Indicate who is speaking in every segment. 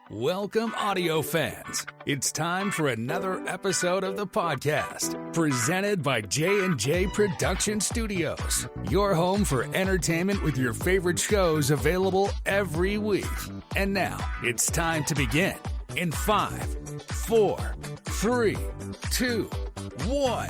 Speaker 1: Welcome, audio fans. It's time for another episode of the podcast, presented by J&J Production Studios, your home for entertainment with your favorite shows available every week. And now, it's time to begin in 5, 4, 3, 2, 1.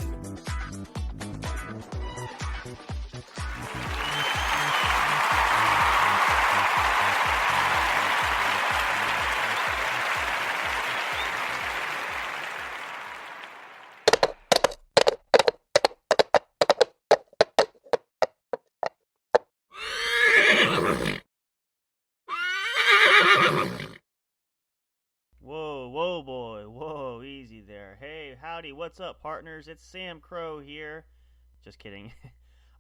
Speaker 2: Whoa, boy. Whoa, easy there. Hey, howdy, what's up, partners? It's Samcro here. Just kidding.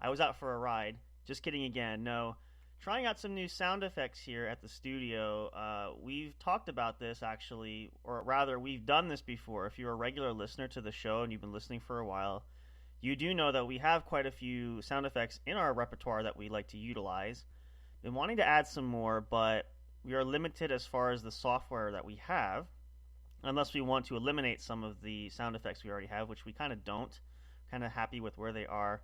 Speaker 2: I was out for a ride. Just kidding again. No. Trying out some new sound effects here at the studio. We've talked about this, actually, or rather, we've done this before. If you're a regular listener to the show and you've been listening for a while, you do know that we have quite a few sound effects in our repertoire that we like to utilize. Been wanting to add some more, but we are limited as far as the software that we have, unless we want to eliminate some of the sound effects we already have, which we kind of don't. Kind of happy with where they are.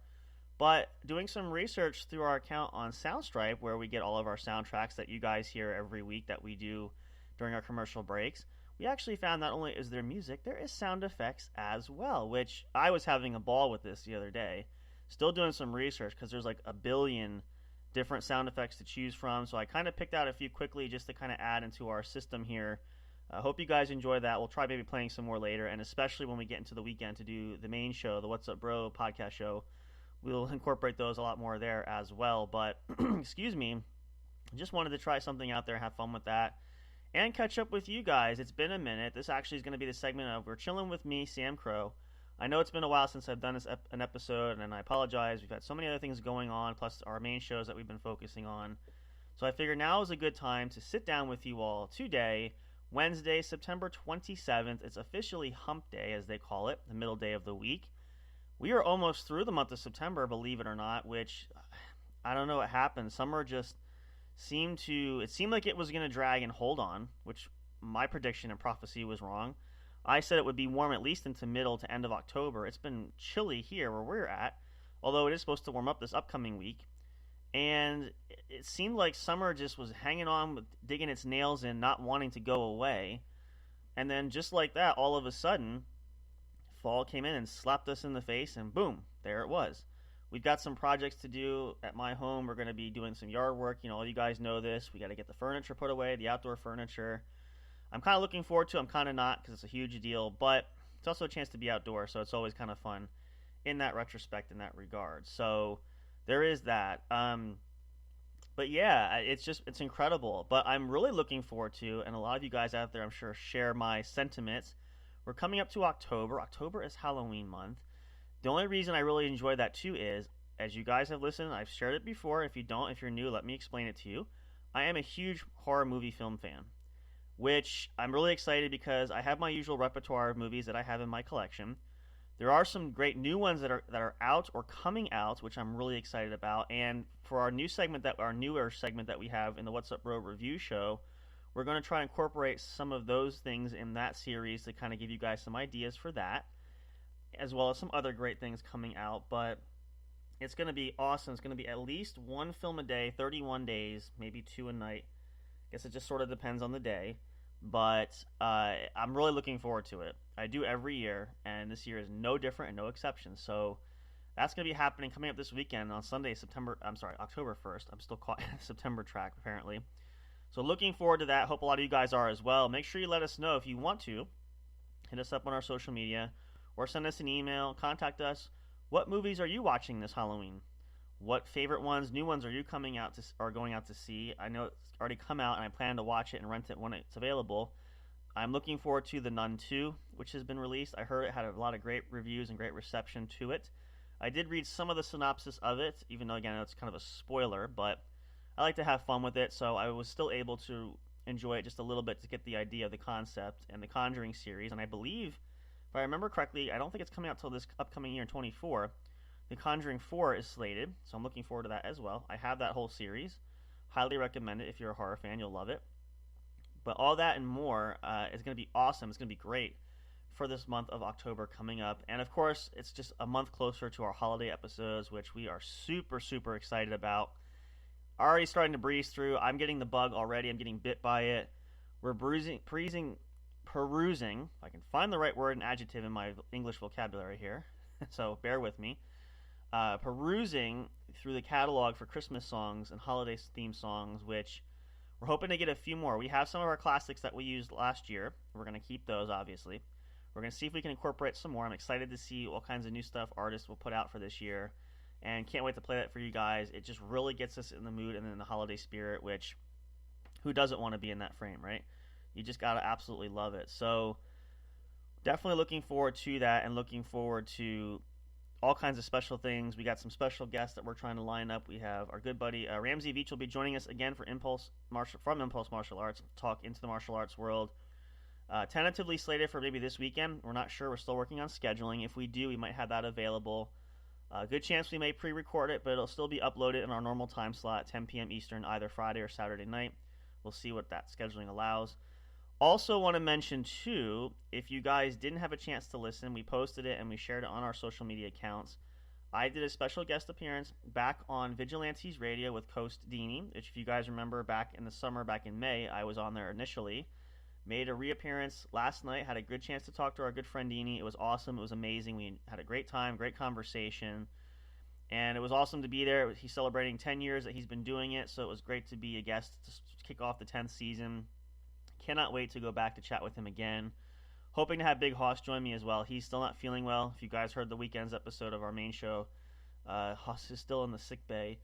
Speaker 2: But doing some research through our account on Soundstripe, where we get all of our soundtracks that you guys hear every week that we do during our commercial breaks, we actually found not only is there music, there is sound effects as well, which I was having a ball with this the other day. Still doing some research because there's like a billion different sound effects to choose from, so I kind of picked out a few quickly just to kind of add into our system here. I hope you guys enjoy that. We'll try maybe playing some more later, and especially when we get into the weekend to do the main show, the What's Up Bro podcast show, we'll incorporate those a lot more there as well. But excuse me, just wanted to try something out there, have fun with that, and catch up with you guys. It's been a minute. This actually is going to be the segment of We're Chilling with me, Sam Crow. I know it's been a while since I've done an episode, and I apologize. We've had so many other things going on, plus our main shows that we've been focusing on. So I figured now is a good time to sit down with you all today, Wednesday, September 27th. It's officially Hump Day, as they call it, the middle day of the week. We are almost through the month of September, believe it or not, which I don't know what happened. Summer just seemed like it was going to drag and hold on, which my prediction and prophecy was wrong. I said it would be warm at least into middle to end of October. It's been chilly here where we're at, although it is supposed to warm up this upcoming week. And it seemed like summer just was hanging on, digging its nails in, not wanting to go away. And then just like that, all of a sudden, fall came in and slapped us in the face, and boom, there it was. We've got some projects to do at my home. We're going to be doing some yard work. You know, all you guys know this. We got to get the furniture put away, the outdoor furniture. I'm kind of looking forward to it. I'm kind of not, because it's a huge deal, but it's also a chance to be outdoors, so it's always kind of fun in that retrospect, in that regard. So there is that. But yeah, it's incredible. But I'm really looking forward to, and a lot of you guys out there, I'm sure, share my sentiments. We're coming up to October. October is Halloween month. The only reason I really enjoy that too is, as you guys have listened, I've shared it before. If you're new, let me explain it to you. I am a huge horror movie film fan, which I'm really excited because I have my usual repertoire of movies that I have in my collection. There are some great new ones that are out or coming out, which I'm really excited about. And for our newer segment that we have in the What's Up Bro review show, we're going to try and incorporate some of those things in that series to kind of give you guys some ideas for that, as well as some other great things coming out. But it's going to be awesome. It's going to be at least one film a day, 31 days, maybe 2 a night. I guess it just sort of depends on the day. But I'm really looking forward to it. I do every year, and this year is no different and no exception. So that's going to be happening coming up this weekend on Sunday, October 1st. I'm still caught in September track, apparently. So looking forward to that. Hope a lot of you guys are as well. Make sure you let us know if you want to. Hit us up on our social media or send us an email. Contact us. What movies are you watching this Halloween? What favorite ones, new ones, are you going out to see? I know it's already come out, and I plan to watch it and rent it when it's available. I'm looking forward to The Nun 2, which has been released. I heard it had a lot of great reviews and great reception to it. I did read some of the synopsis of it, even though, again, it's kind of a spoiler, but I like to have fun with it, so I was still able to enjoy it just a little bit to get the idea of the concept and the Conjuring series. And I believe, if I remember correctly, I don't think it's coming out until this upcoming year in 24. The Conjuring 4 is slated, so I'm looking forward to that as well. I have that whole series. Highly recommend it. If you're a horror fan, you'll love it. But all that and more is going to be awesome. It's going to be great for this month of October coming up. And of course, it's just a month closer to our holiday episodes, which we are super, super excited about. Already starting to breeze through. I'm getting the bug already. I'm getting bit by it. We're perusing, if I can find the right word and adjective in my English vocabulary here, so bear with me. Perusing through the catalog for Christmas songs and holiday theme songs, which we're hoping to get a few more. We have some of our classics that we used last year. We're going to keep those, obviously. We're going to see if we can incorporate some more. I'm excited to see what kinds of new stuff artists will put out for this year, and can't wait to play that for you guys. It just really gets us in the mood and in the holiday spirit, which who doesn't want to be in that frame, right? You just got to absolutely love it. So definitely looking forward to that, and looking forward to all kinds of special things. We got some special guests that we're trying to line up. We have our good buddy Ramsey Veach will be joining us again for Impulse Martial Arts, talk into the martial arts world. Tentatively slated for maybe this weekend. We're not sure. We're still working on scheduling. If we do, we might have that available. Good chance we may pre-record it, but it'll still be uploaded in our normal time slot, 10 p.m. Eastern, either Friday or Saturday night. We'll see what that scheduling allows. Also want to mention, too, if you guys didn't have a chance to listen, we posted it and we shared it on our social media accounts. I did a special guest appearance back on Vigilantes Radio with Coast Dini, which if you guys remember back in the summer, back in May, I was on there initially. Made a reappearance last night, had a good chance to talk to our good friend Dini. It was awesome. It was amazing. We had a great time, great conversation. And it was awesome to be there. He's celebrating 10 years that he's been doing it, so it was great to be a guest to kick off the 10th season. Cannot wait to go back to chat with him again. Hoping to have Big Hoss join me as well. He's still not feeling well. If you guys heard the weekend's episode of our main show, Hoss is still in the sick bay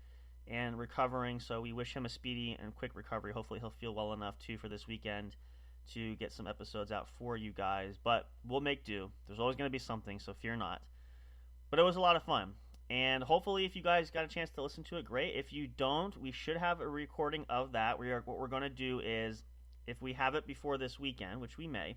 Speaker 2: and recovering, so we wish him a speedy and quick recovery. Hopefully he'll feel well enough, too, for this weekend to get some episodes out for you guys. But we'll make do. There's always going to be something, so fear not. But it was a lot of fun. And hopefully if you guys got a chance to listen to it, great. If you don't, we should have a recording of that. What we're going to do is, if we have it before this weekend, which we may,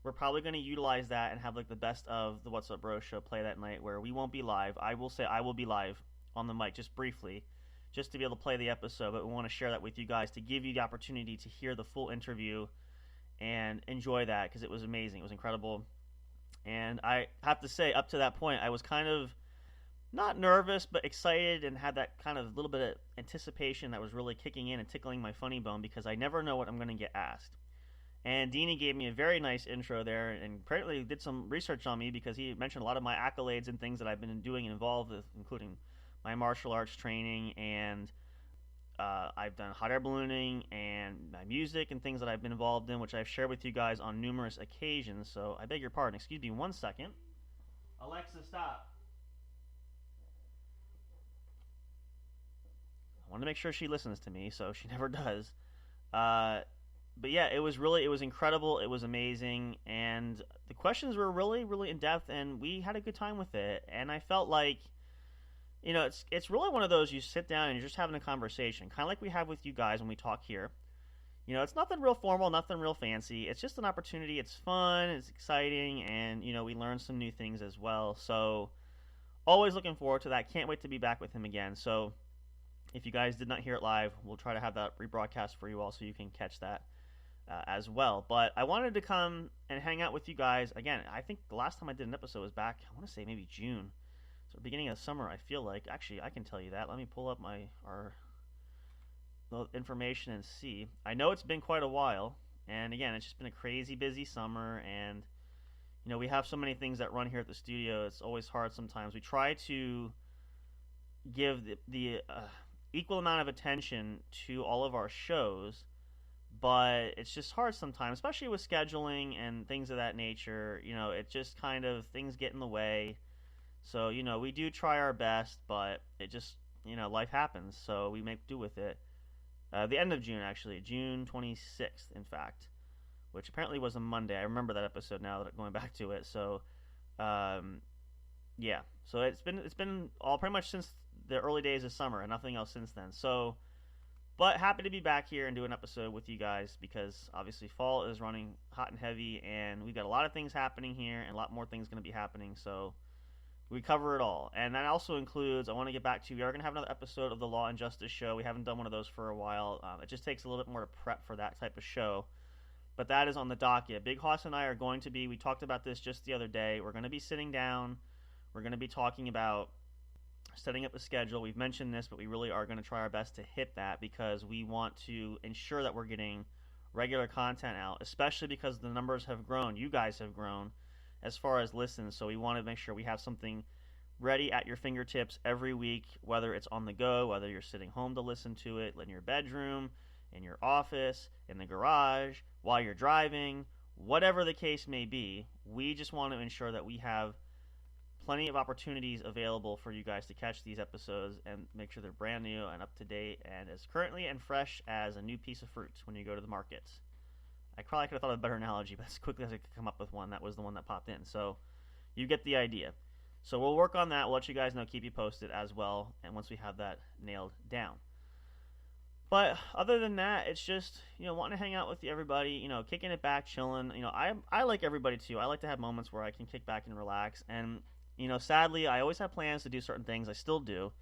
Speaker 2: we're probably going to utilize that and have like the best of the What's Up Bro show play that night, where we won't be live. I will say I will be live on the mic just briefly, just to be able to play the episode. But we want to share that with you guys to give you the opportunity to hear the full interview and enjoy that, because it was amazing. It was incredible. And I have to say, up to that point, I was kind of not nervous, but excited, and had that kind of little bit of anticipation that was really kicking in and tickling my funny bone, because I never know what I'm going to get asked. And Deanie gave me a very nice intro there, and apparently did some research on me, because he mentioned a lot of my accolades and things that I've been doing and involved with, including my martial arts training, and I've done hot air ballooning and my music and things that I've been involved in, which I've shared with you guys on numerous occasions. So I beg your pardon. Excuse me 1 second. Alexa, stop. I want to make sure she listens to me, so she never does. But yeah, it was incredible. It was amazing. And the questions were really, really in depth, and we had a good time with it. And I felt like, you know, it's really one of those, you sit down and you're just having a conversation, kind of like we have with you guys when we talk here. You know, it's nothing real formal, nothing real fancy. It's just an opportunity. It's fun, it's exciting, and, you know, we learn some new things as well. So, always looking forward to that. Can't wait to be back with him again. So, if you guys did not hear it live, we'll try to have that rebroadcast for you all so you can catch that as well. But I wanted to come and hang out with you guys. Again, I think the last time I did an episode was back, I want to say maybe June. So beginning of summer, I feel like. Actually, I can tell you that. Let me pull up our information and see. I know it's been quite a while, and again, it's just been a crazy busy summer, and you know, we have so many things that run here at the studio. It's always hard sometimes. We try to give the equal amount of attention to all of our shows, but it's just hard sometimes, especially with scheduling and things of that nature. You know, it just kind of, things get in the way. So, you know, we do try our best, but it just, you know, life happens, so we make do with it. The end of June, actually, June 26th, in fact, which apparently was a Monday. I remember that episode now that I'm going back to it. So, yeah. So it's been all pretty much since the early days of summer, and nothing else since then. So, but happy to be back here and do an episode with you guys, because obviously fall is running hot and heavy, and we've got a lot of things happening here, and a lot more things going to be happening. So we cover it all. And that also includes, I want to get back to, we are going to have another episode of the Law and Justice show. We haven't done one of those for a while. It just takes a little bit more to prep for that type of show. but that is on the docket. Big Hoss and I are going to be, we talked about this just the other day, we're going to be sitting down, we're going to be talking about setting up a schedule. We've mentioned this, but we really are going to try our best to hit that because we want to ensure that we're getting regular content out, especially because the numbers have grown. You guys have grown as far as listens, so we want to make sure we have something ready at your fingertips every week, whether it's on the go, whether you're sitting home to listen to it, in your bedroom, in your office, in the garage, while you're driving, whatever the case may be. We just want to ensure that we have plenty of opportunities available for you guys to catch these episodes and make sure they're brand new and up to date and as currently and fresh as a new piece of fruit when you go to the markets. I probably could have thought of a better analogy, but as quickly as I could come up with one, that was the one that popped in. So you get the idea. So we'll work on that. We'll let you guys know, keep you posted as well, and once we have that nailed down. But other than that, it's just, wanting to hang out with everybody, kicking it back, chilling. I like everybody too. I like to have moments where I can kick back and relax. And, sadly, I always have plans to do certain things. I still do.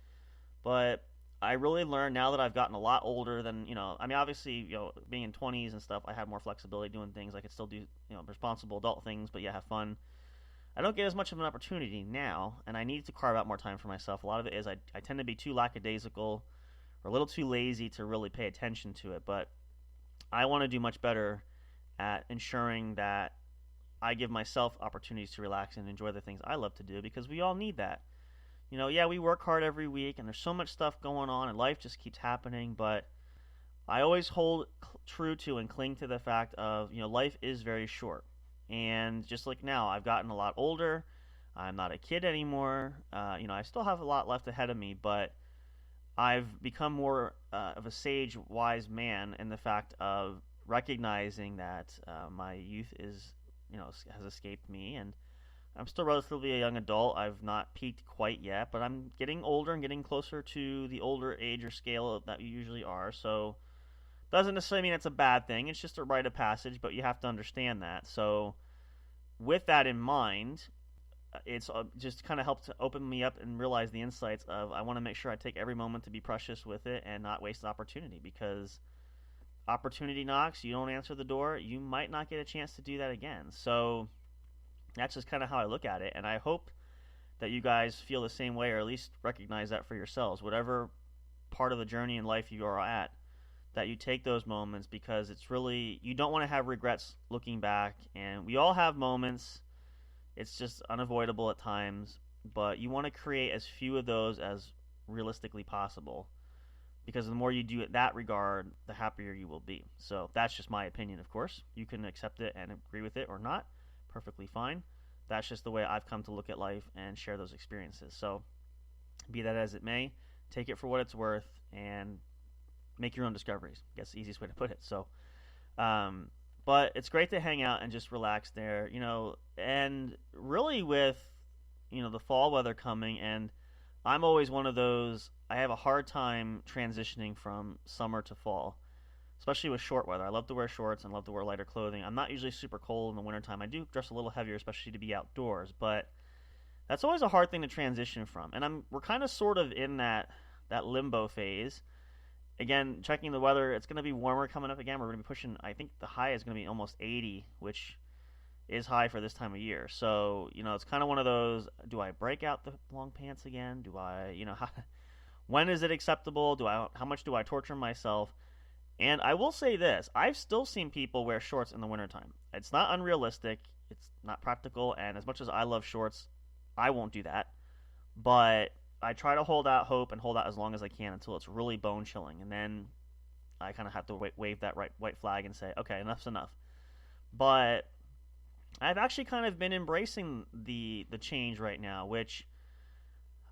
Speaker 2: But I really learned now that I've gotten a lot older than, obviously, being in 20s and stuff, I have more flexibility doing things. I could still do, responsible adult things, but have fun. I don't get as much of an opportunity now, and I need to carve out more time for myself. A lot of it is I tend to be too lackadaisical or a little too lazy to really pay attention to it, but I want to do much better at ensuring that I give myself opportunities to relax and enjoy the things I love to do, because we all need that. We work hard every week, and there's so much stuff going on, and life just keeps happening, but I always hold true to and cling to the fact of, life is very short. And just like now, I've gotten a lot older. I'm not a kid anymore. I still have a lot left ahead of me, but I've become more of a sage, wise man in the fact of recognizing that my youth has escaped me, and I'm still relatively a young adult. I've not peaked quite yet, but I'm getting older and getting closer to the older age or scale that you usually are. So doesn't necessarily mean it's a bad thing. It's just a rite of passage, but you have to understand that. So with that in mind, it's just kind of helped to open me up and realize the insights of I want to make sure I take every moment to be precious with it and not waste the opportunity, because opportunity knocks, you don't answer the door, you might not get a chance to do that again. So that's just kind of how I look at it, and I hope that you guys feel the same way, or at least recognize that for yourselves. Whatever part of the journey in life you are at, that you take those moments, because it's really, you don't want to have regrets looking back, and we all have moments. It's just unavoidable at times, but you want to create as few of those as realistically possible, because the more you do it in that regard, the happier you will be. So that's just my opinion, of course. You can accept it and agree with it or not. Perfectly fine. That's just the way I've come to look at life and share those experiences. So be that as it may, take it for what it's worth and make your own discoveries. I guess the easiest way to put it. So, but it's great to hang out and just relax there, and really with, the fall weather coming, and I'm always one of those, I have a hard time transitioning from summer to fall, especially with short weather. I love to wear shorts and love to wear lighter clothing. I'm not usually super cold in the wintertime. I do dress a little heavier, especially to be outdoors, but that's always a hard thing to transition from. And we're kind of sort of in that limbo phase. Again, checking the weather, it's going to be warmer coming up again. We're going to be pushing, I think the high is going to be almost 80, which is high for this time of year. So, it's kind of one of those, do I break out the long pants again? Do I, when is it acceptable? How much do I torture myself? And I will say this, I've still seen people wear shorts in the wintertime. It's not unrealistic, it's not practical, and as much as I love shorts, I won't do that. But I try to hold out hope and hold out as long as I can until it's really bone chilling, and then I kind of have to wave that white flag and say, okay, enough's enough. But I've actually kind of been embracing the change right now, which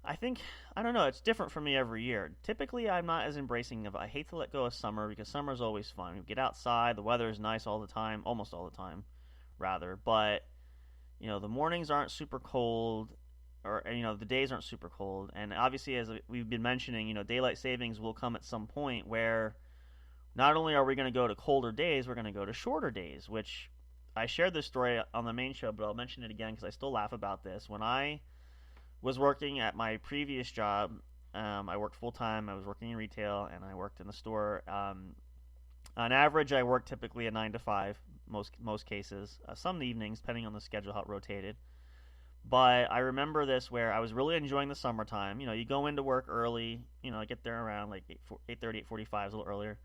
Speaker 2: I think, I don't know, it's different for me every year. Typically, I'm not as embracing of, I hate to let go of summer, because summer is always fun. We get outside, the weather is nice all the time, almost all the time, rather. But, the mornings aren't super cold, or, the days aren't super cold. And obviously, as we've been mentioning, daylight savings will come at some point where not only are we going to go to colder days, we're going to go to shorter days, which I shared this story on the main show, but I'll mention it again because I still laugh about this. When I was working at my previous job, I worked full-time. I was working in retail, and I worked in the store. On average, I worked typically a 9 to 5, most cases. Some evenings, depending on the schedule, how it rotated. But I remember this where I was really enjoying the summertime. You go into work early. I get there around like 8:30, 8:45, a little earlier.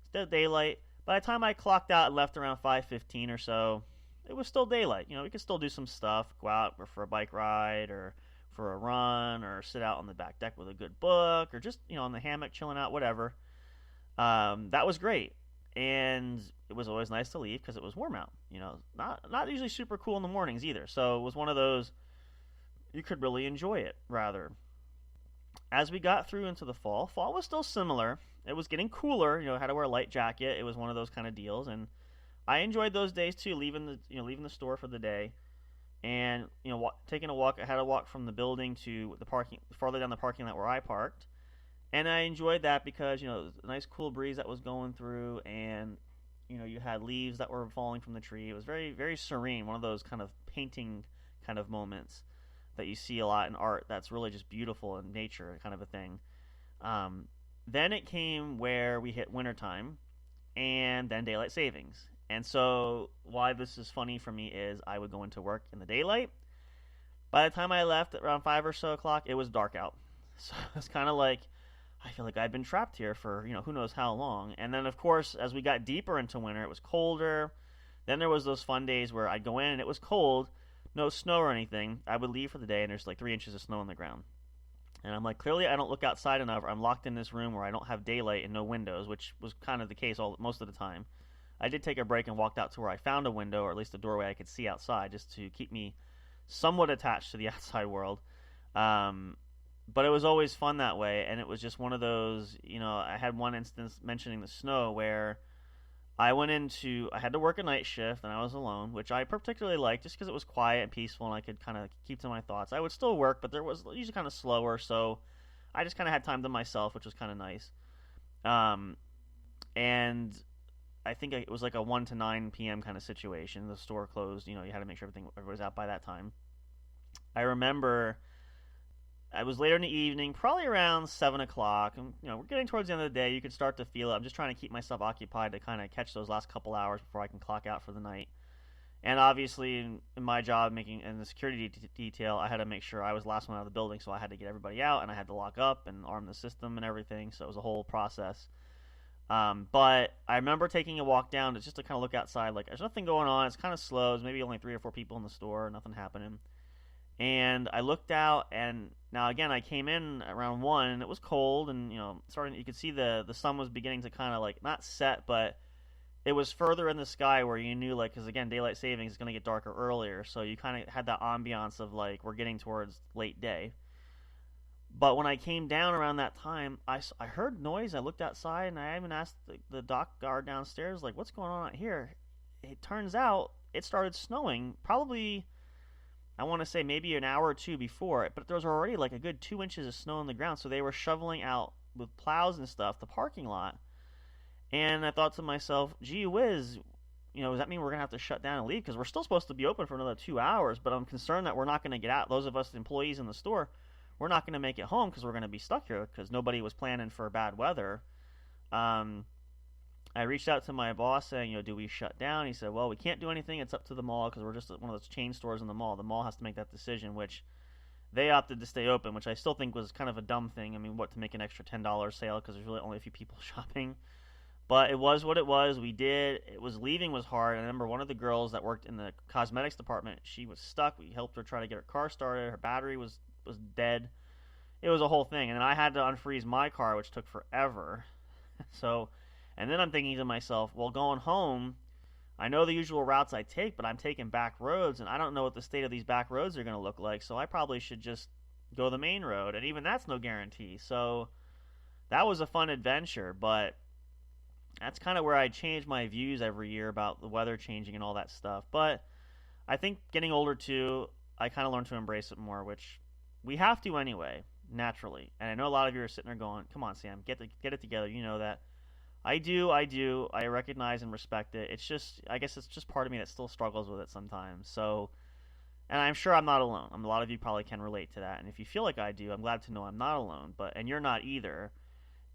Speaker 2: It's still daylight. By the time I clocked out and left around 5:15 or so, it was still daylight. We could still do some stuff, go out for a bike ride or for a run or sit out on the back deck with a good book or just, on the hammock chilling out, whatever. That was great. And it was always nice to leave because it was warm out. Not usually super cool in the mornings either. So it was one of those, you could really enjoy it, rather. As we got through into the fall was still similar. It was getting cooler. I had to wear a light jacket. It was one of those kind of deals. And I enjoyed those days too, leaving the store for the day. And, taking a walk. I had to walk from the building to the parking, farther down the parking lot where I parked. And I enjoyed that because, a nice cool breeze that was going through, and, you had leaves that were falling from the tree. It was very, very serene, one of those kind of painting kind of moments that you see a lot in art that's really just beautiful in nature kind of a thing. Then it came where we hit wintertime, and then daylight savings. And so why this is funny for me is I would go into work in the daylight. By the time I left at around 5 or so o'clock, it was dark out. So it's kind of like, I feel like I've been trapped here for, who knows how long. And then, of course, as we got deeper into winter, it was colder. Then there was those fun days where I'd go in and it was cold, no snow or anything. I would leave for the day and there's like 3 inches of snow on the ground. And I'm like, clearly I don't look outside enough. I'm locked in this room where I don't have daylight and no windows, which was kind of the case most of the time. I did take a break and walked out to where I found a window, or at least a doorway I could see outside, just to keep me somewhat attached to the outside world. But it was always fun that way, and it was just one of those, I had one instance mentioning the snow where I had to work a night shift, and I was alone, which I particularly liked just because it was quiet and peaceful, and I could kind of keep to my thoughts. I would still work, but there was usually kind of slower, so I just kind of had time to myself, which was kind of nice. And I think it was like a 1 to 9 p.m. kind of situation. The store closed, you had to make sure everybody was out by that time. I remember I was later in the evening, probably around 7 o'clock. And, we're getting towards the end of the day. You can start to feel it. I'm just trying to keep myself occupied to kind of catch those last couple hours before I can clock out for the night. And obviously, in my job in the security detail, I had to make sure I was the last one out of the building, so I had to get everybody out, and I had to lock up and arm the system and everything. So it was a whole process. But I remember taking a walk down just to kind of look outside. Like, there's nothing going on. It's kind of slow. There's maybe only 3 or 4 people in the store. Nothing happening. And I looked out, and now again, I came in around 1, and it was cold, and you could see the sun was beginning to kind of like not set, but it was further in the sky where you knew, like, because again, daylight savings is going to get darker earlier, so you kind of had that ambiance of like we're getting towards late day. But when I came down around that time, I heard noise. I looked outside, and I even asked the dock guard downstairs, like, what's going on out here? It turns out it started snowing probably, I want to say maybe an hour or two before it, but there was already like a good 2 inches of snow on the ground, so they were shoveling out with plows and stuff the parking lot. And I thought to myself, gee whiz, does that mean we're going to have to shut down and leave? Because we're still supposed to be open for another 2 hours, but I'm concerned that we're not going to get out. Those of us employees in the store, we're not going to make it home because we're going to be stuck here because nobody was planning for bad weather. I reached out to my boss saying, do we shut down? He said, well, we can't do anything. It's up to the mall because we're just one of those chain stores in the mall. The mall has to make that decision, which they opted to stay open, which I still think was kind of a dumb thing. I mean, what, to make an extra $10 sale because there's really only a few people shopping? But it was what it was. We did. Leaving was hard. I remember one of the girls that worked in the cosmetics department, she was stuck. We helped her try to get her car started. Her battery was dead. It was a whole thing. And then I had to unfreeze my car, which took forever. And then I'm thinking to myself, well, going home, I know the usual routes I take, but I'm taking back roads, and I don't know what the state of these back roads are going to look like, so I probably should just go the main road, and even that's no guarantee. So that was a fun adventure, but that's kind of where I change my views every year about the weather changing and all that stuff. But I think getting older, too, I kind of learned to embrace it more, which we have to anyway, naturally. And I know a lot of you are sitting there going, come on, Sam, get it together. You know that. I do. I recognize and respect it. It's just, I guess it's just part of me that still struggles with it sometimes. So, and I'm sure I'm not alone. A lot of you probably can relate to that. And if you feel like I do, I'm glad to know I'm not alone. And you're not either.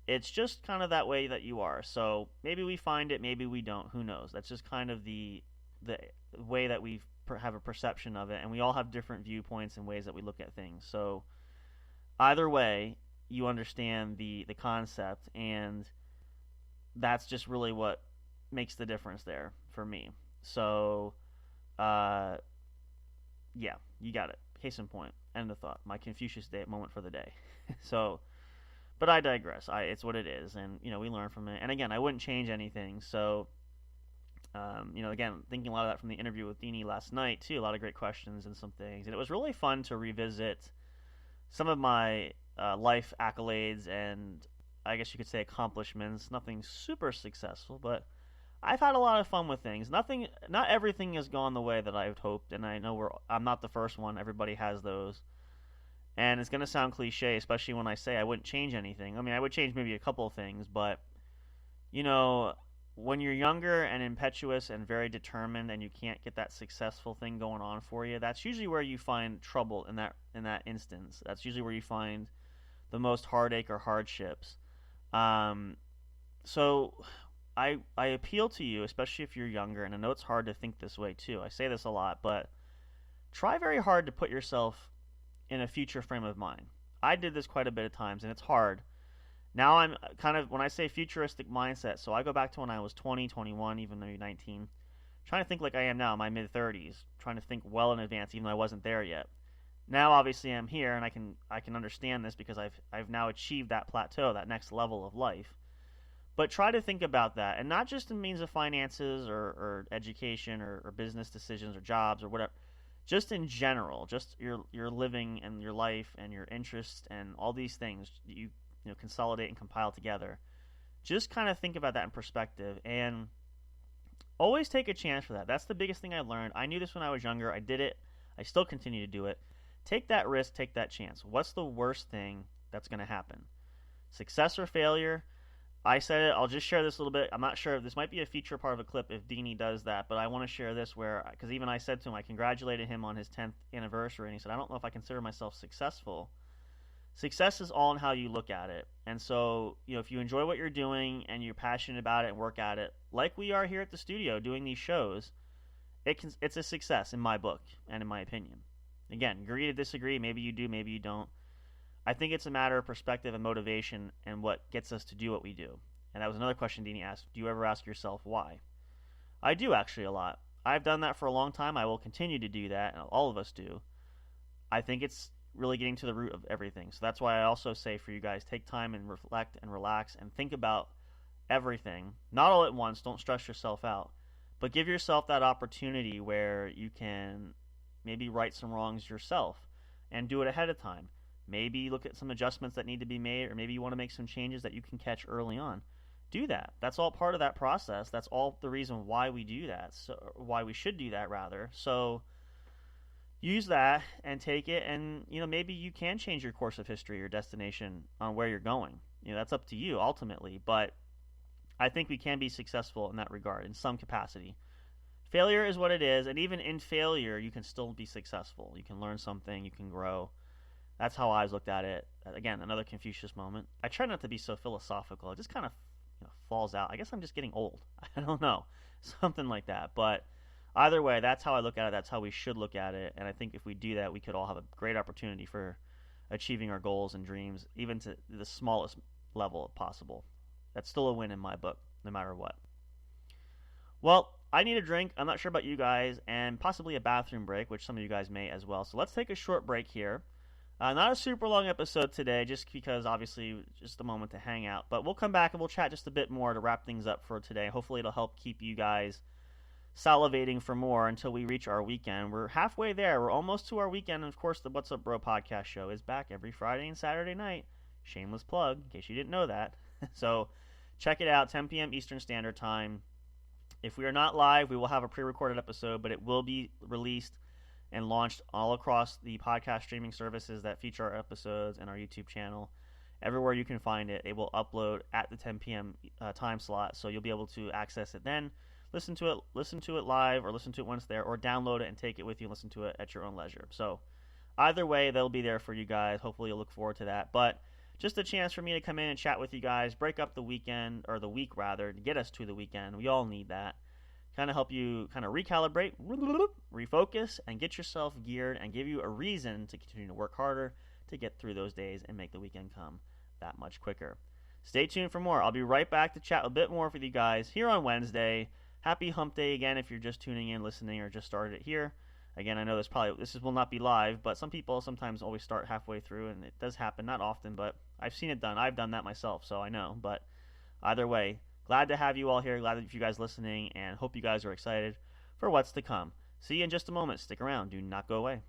Speaker 2: It's just kind of that way that you are. So maybe we find it, maybe we don't. Who knows? That's just kind of the the way that we have a perception of it, and we all have different viewpoints and ways that we look at things. So either way, you understand the concept, and that's just really what makes the difference there for me. So, yeah, you got it. Case in point. End of thought. My Confucius Day moment for the day. So, but I digress. It's what it is, and we learn from it. And again, I wouldn't change anything. So, again, thinking a lot of that from the interview with Deanie last night too. A lot of great questions and some things, and it was really fun to revisit some of my life accolades and I guess you could say accomplishments. Nothing super successful, but I've had a lot of fun with things. Not everything has gone the way that I've hoped, and I know I'm not the first one. Everybody has those. And it's going to sound cliche, especially when I say I wouldn't change anything. I mean, I would change maybe a couple of things, but, when you're younger and impetuous and very determined and you can't get that successful thing going on for you, that's usually where you find trouble in that instance. That's usually where you find the most heartache or hardships. So I appeal to you, especially if you're younger, and I know it's hard to think this way too. I say this a lot, but try very hard to put yourself in a future frame of mind. I did this quite a bit of times, and it's hard. Now I'm kind of, when I say futuristic mindset, so I go back to when I was 20, 21, even maybe 19, trying to think like I am now in my mid-30s, trying to think well in advance, even though I wasn't there yet. Now, obviously, I'm here, and I can understand this because I've now achieved that plateau, that next level of life. But try to think about that, and not just in means of finances or education or business decisions or jobs or whatever. Just in general, just your living and your life and your interests and all these things you consolidate and compile together. Just kind of think about that in perspective, and always take a chance for that. That's the biggest thing I learned. I knew this when I was younger. I did it. I still continue to do it. Take that risk. Take that chance. What's the worst thing that's going to happen? Success or failure? I said it. I'll just share this a little bit. I'm not sure if this might be a feature part of a clip if Deanie does that, but I want to share this because even I said to him, I congratulated him on his 10th anniversary, and he said, I don't know if I consider myself successful. Success is all in how you look at it. And so, if you enjoy what you're doing and you're passionate about it and work at it, like we are here at the studio doing these shows, it's a success in my book and in my opinion. Again, agree to disagree. Maybe you do, maybe you don't. I think it's a matter of perspective and motivation and what gets us to do what we do. And that was another question Deanie asked. Do you ever ask yourself why? I do, actually, a lot. I've done that for a long time. I will continue to do that, and all of us do. I think it's really getting to the root of everything. So that's why I also say for you guys, take time and reflect and relax and think about everything. Not all at once. Don't stress yourself out. But give yourself that opportunity where you can maybe right some wrongs yourself and do it ahead of time. Maybe look at some adjustments that need to be made, or maybe you want to make some changes that you can catch early on. Do that. That's all part of that process. That's all the reason why we do that. So why we should do that, rather. So use that and take it, and maybe you can change your course of history or destination on where you're going. That's up to you ultimately, but I think we can be successful in that regard in some capacity. Failure is what it is, and even in failure you can still be successful. You can learn something, you can grow. That's how I looked at it. Again, another Confucius moment. I try not to be so philosophical. It just kind of falls out. I guess I'm just getting old. I don't know. Something like that. But either way, that's how I look at it. That's how we should look at it. And I think if we do that, we could all have a great opportunity for achieving our goals and dreams, even to the smallest level possible. That's still a win in my book, no matter what. Well, I need a drink. I'm not sure about you guys, and possibly a bathroom break, which some of you guys may as well. So let's take a short break here. Not a super long episode today, just because obviously just a moment to hang out. But we'll come back and we'll chat just a bit more to wrap things up for today. Hopefully it'll help keep you guys salivating for more until we reach our weekend. We're halfway there. We're almost to our weekend. And of course, the What's Up Bro podcast show is back every Friday and Saturday night. Shameless plug, in case you didn't know that. So check it out, 10 p.m. Eastern Standard Time. If we are not live, we will have a pre-recorded episode, but it will be released and launched all across the podcast streaming services that feature our episodes and our YouTube channel. Everywhere you can find it, it will upload at the 10 p.m. Time slot, so you'll be able to access it then, listen to it live, or listen to it when it's there, or download it and take it with you and listen to it at your own leisure. So either way, they'll be there for you guys. Hopefully you'll look forward to that. But just a chance for me to come in and chat with you guys, break up the weekend, or the week rather, to get us to the weekend. We all need that. kind of help you kind of recalibrate, refocus, and get yourself geared and give you a reason to continue to work harder to get through those days and make the weekend come that much quicker. Stay tuned for more. I'll be right back to chat a bit more with you guys here on Wednesday. Happy Hump Day again if you're just tuning in, listening, or just started it here. Again, I know this will not be live, but some people sometimes always start halfway through, and it does happen, not often, but I've seen it done. I've done that myself, so I know. But either way, glad to have you all here. Glad that you guys listening, and hope you guys are excited for what's to come. See you in just a moment. Stick around. Do not go away.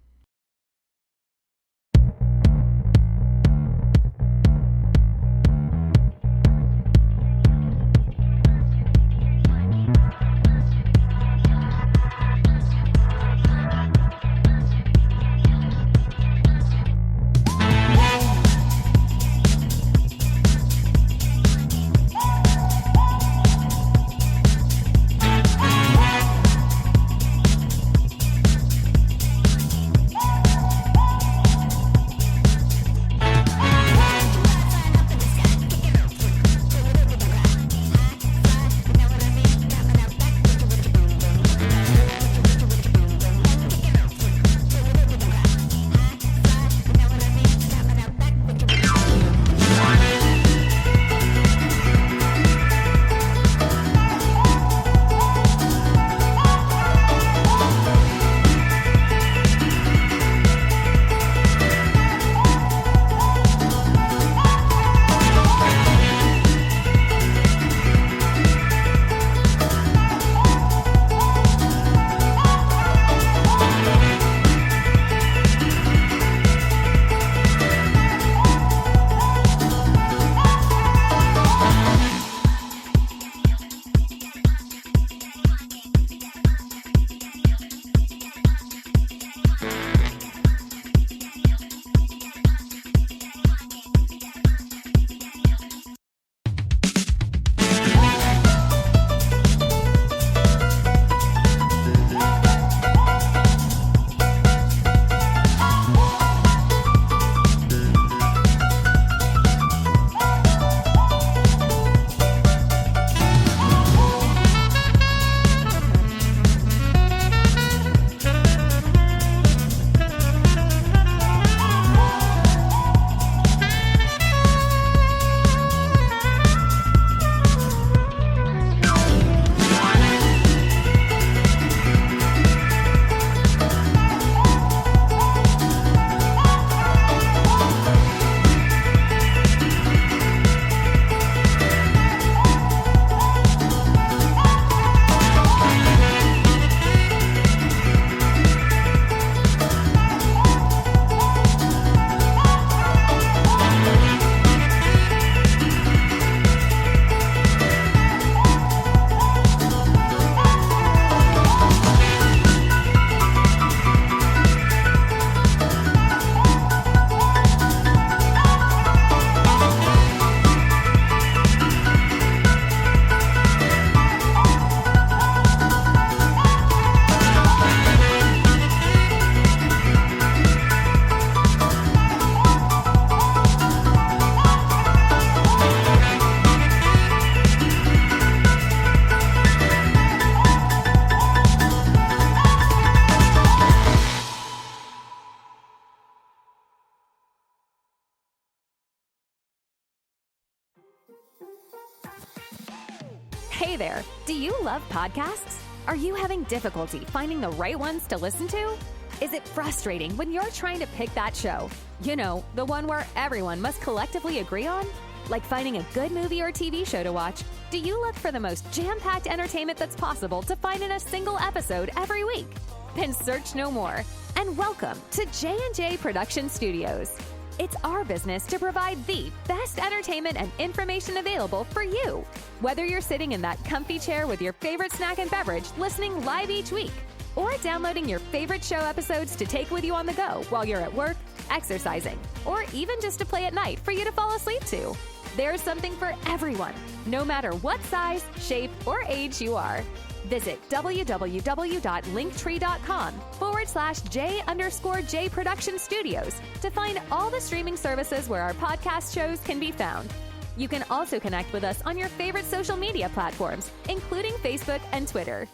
Speaker 3: Hey there, do you love podcasts? Are you having difficulty finding the right ones to listen to? Is it frustrating when you're trying to pick that show? You know, the one where everyone must collectively agree on? Like finding a good movie or TV show to watch, do you look for the most jam-packed entertainment that's possible to find in a single episode every week? Then search no more, and welcome to J&J Production Studios. It's our business to provide the best entertainment and information available for you. Whether you're sitting in that comfy chair with your favorite snack and beverage listening live each week, or downloading your favorite show episodes to take with you on the go while you're at work, exercising, or even just to play at night for you to fall asleep to. There's something for everyone, no matter what size, shape, or age you are. Visit www.linktree.com/J_J Production Studios to find all the streaming services where our podcast shows can be found. You can also connect with us on your favorite social media platforms, including Facebook and Twitter.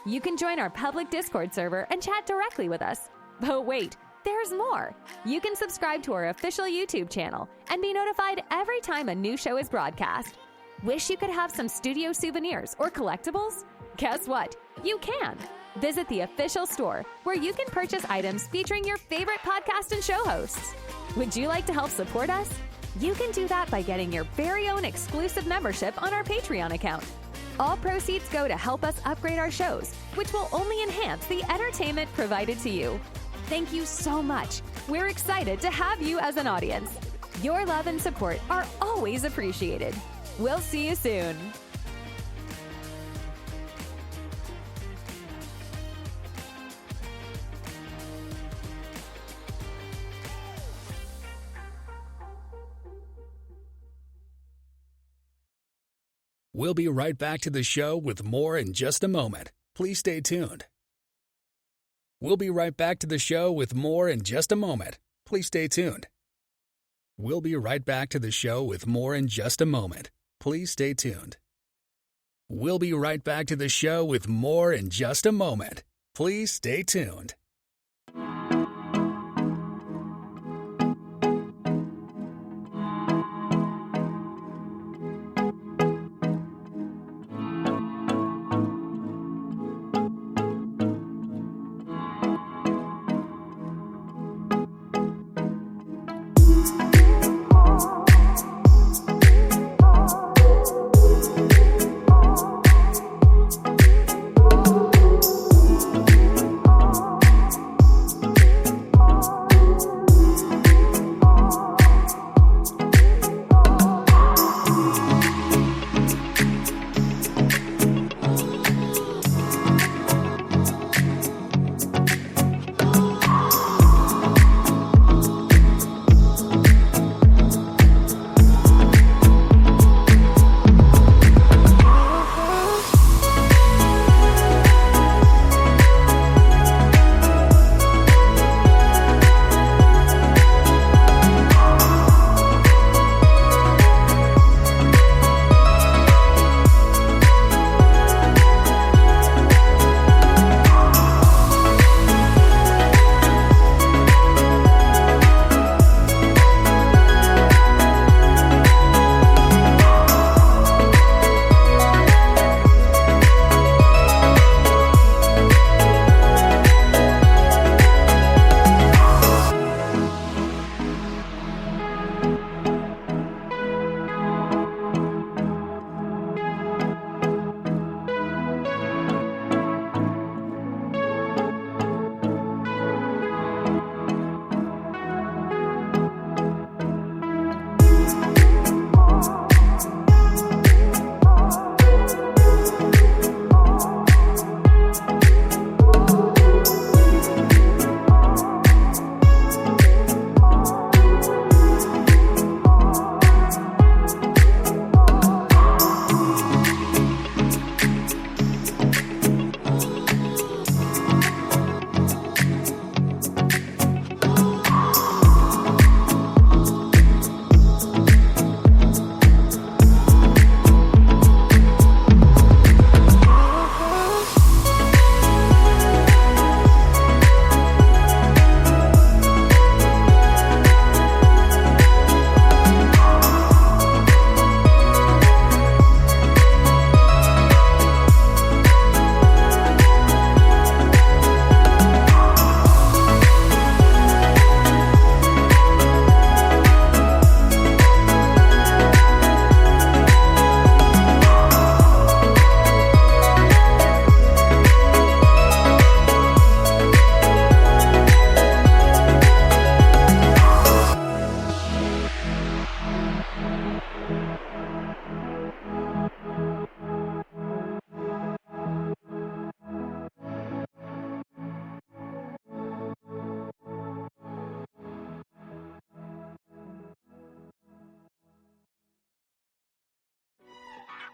Speaker 3: You can join our public Discord server and chat directly with us. But wait, there's more. You can subscribe to our official YouTube channel and be notified every time a new show is broadcast. Wish you could have some studio souvenirs or collectibles? Guess what? You can. Visit the official store where you can purchase items featuring your favorite podcast and show hosts. Would you like to help support us? You can do that by getting your very own exclusive membership on our Patreon account. All proceeds go to help us upgrade our shows, which will only enhance the entertainment provided to you. Thank you so much. We're excited to have you as an audience. Your love and support are always appreciated. We'll see you soon.
Speaker 1: We'll be right back to the show with more in just a moment. Please stay tuned. We'll be right back to the show with more in just a moment. Please stay tuned. We'll be right back to the show with more in just a moment. Please stay tuned. We'll be right back to the show with more in just a moment. Please stay tuned.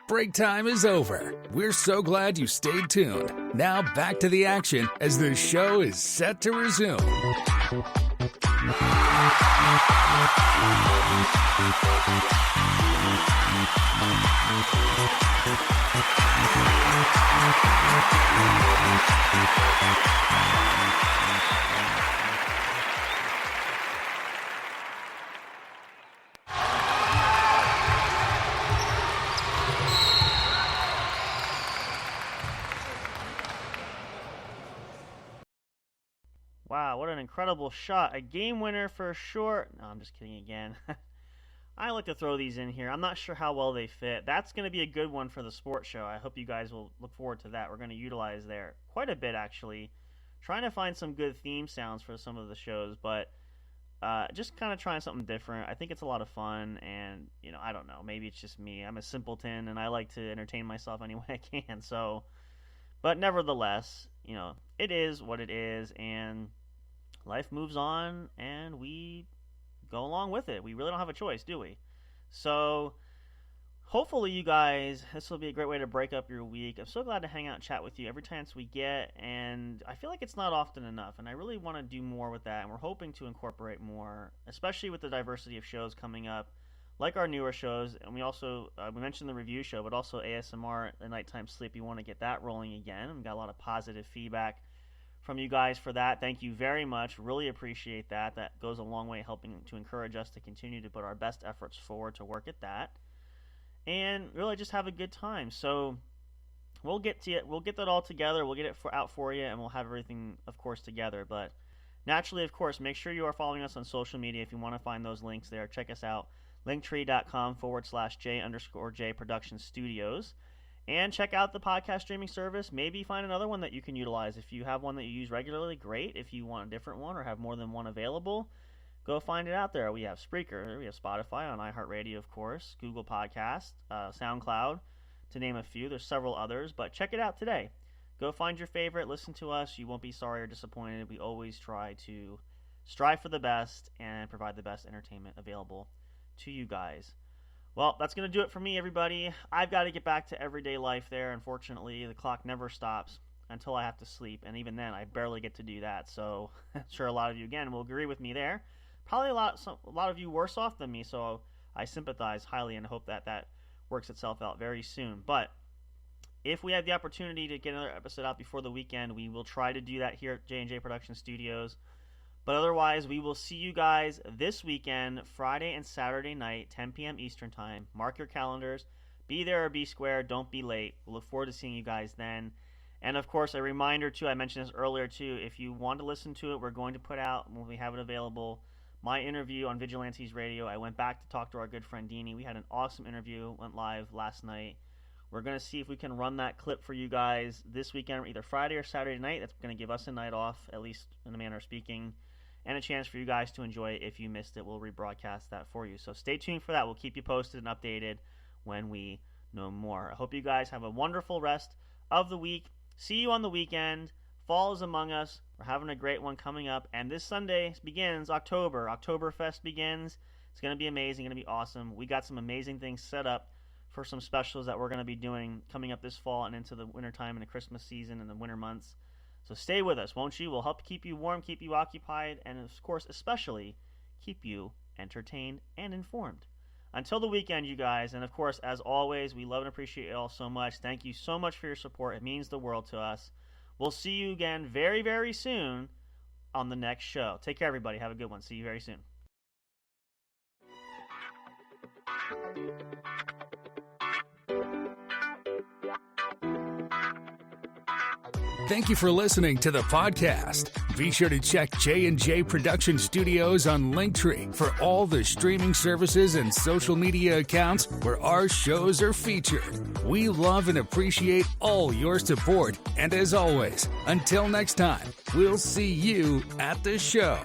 Speaker 1: Break time is over. We're so glad you stayed tuned. Now back to the action as the show is set to resume.
Speaker 2: Wow, what an incredible shot. A game winner for sure. No, I'm just kidding again. I like to throw these in here. I'm not sure how well they fit. That's going to be a good one for the sports show. I hope you guys will look forward to that. We're going to utilize there quite a bit, actually. Trying to find some good theme sounds for some of the shows, but just kind of trying something different. I think it's a lot of fun, and, I don't know. Maybe it's just me. I'm a simpleton, and I like to entertain myself any way I can. So, but nevertheless, it is what it is, and life moves on, and we go along with it. We really don't have a choice, do we? So hopefully you guys, this will be a great way to break up your week. I'm so glad to hang out and chat with you every chance we get, and I feel like it's not often enough, and I really want to do more with that, and we're hoping to incorporate more, especially with the diversity of shows coming up, like our newer shows. And we also, we mentioned the review show, but also ASMR, the Nighttime Sleep. We want to get that rolling again. We've got a lot of positive feedback from you guys for that. Thank you very much. Really appreciate that. That goes a long way helping to encourage us to continue to put our best efforts forward to work at that. And really just have a good time. So we'll get to it. We'll get that all together. We'll get it out for you, and we'll have everything, of course, together. But naturally, of course, make sure you are following us on social media if you want to find those links there. Check us out, linktree.com/J_J Production Studios. And check out the podcast streaming service. Maybe find another one that you can utilize. If you have one that you use regularly, great. If you want a different one or have more than one available, go find it out there. We have Spreaker. We have Spotify, on iHeartRadio, of course, Google Podcast, SoundCloud, to name a few. There's several others, but check it out today. Go find your favorite. Listen to us. You won't be sorry or disappointed. We always try to strive for the best and provide the best entertainment available to you guys. Well, that's going to do it for me, everybody. I've got to get back to everyday life there. Unfortunately, the clock never stops until I have to sleep, and even then, I barely get to do that. So I'm sure a lot of you, again, will agree with me there. Probably a lot of you worse off than me, so I sympathize highly and hope that that works itself out very soon. But if we have the opportunity to get another episode out before the weekend, we will try to do that here at J&J Production Studios. But otherwise, we will see you guys this weekend, Friday and Saturday night, 10 p.m. Eastern Time. Mark your calendars. Be there or be square. Don't be late. We'll look forward to seeing you guys then. And, of course, a reminder, too, I mentioned this earlier, too, if you want to listen to it, we're going to put out, when we have it available, my interview on Vigilantes Radio. I went back to talk to our good friend Deanie. We had an awesome interview, went live last night. We're going to see if we can run that clip for you guys this weekend, either Friday or Saturday night. That's going to give us a night off, at least in a manner of speaking, and a chance for you guys to enjoy it. If you missed it, we'll rebroadcast that for you. So stay tuned for that. We'll keep you posted and updated when we know more. I hope you guys have a wonderful rest of the week. See you on the weekend. Fall is among us. We're having a great one coming up. And this Sunday begins October. Oktoberfest begins. It's going to be amazing. Going to be awesome. We got some amazing things set up for some specials that we're going to be doing coming up this fall and into the wintertime and the Christmas season and the winter months. So stay with us, won't you? We'll help keep you warm, keep you occupied, and of course, especially, keep you entertained and informed. Until the weekend, you guys, and of course, as always, we love and appreciate you all so much. Thank you so much for your support. It means the world to us. We'll see you again very, very soon on the next show. Take care, everybody. Have a good one. See you very soon.
Speaker 1: Thank you for listening to the podcast. Be sure to check J&J Production Studios on Linktree for all the streaming services and social media accounts where our shows are featured. We love and appreciate all your support. And as always, until next time, we'll see you at the show.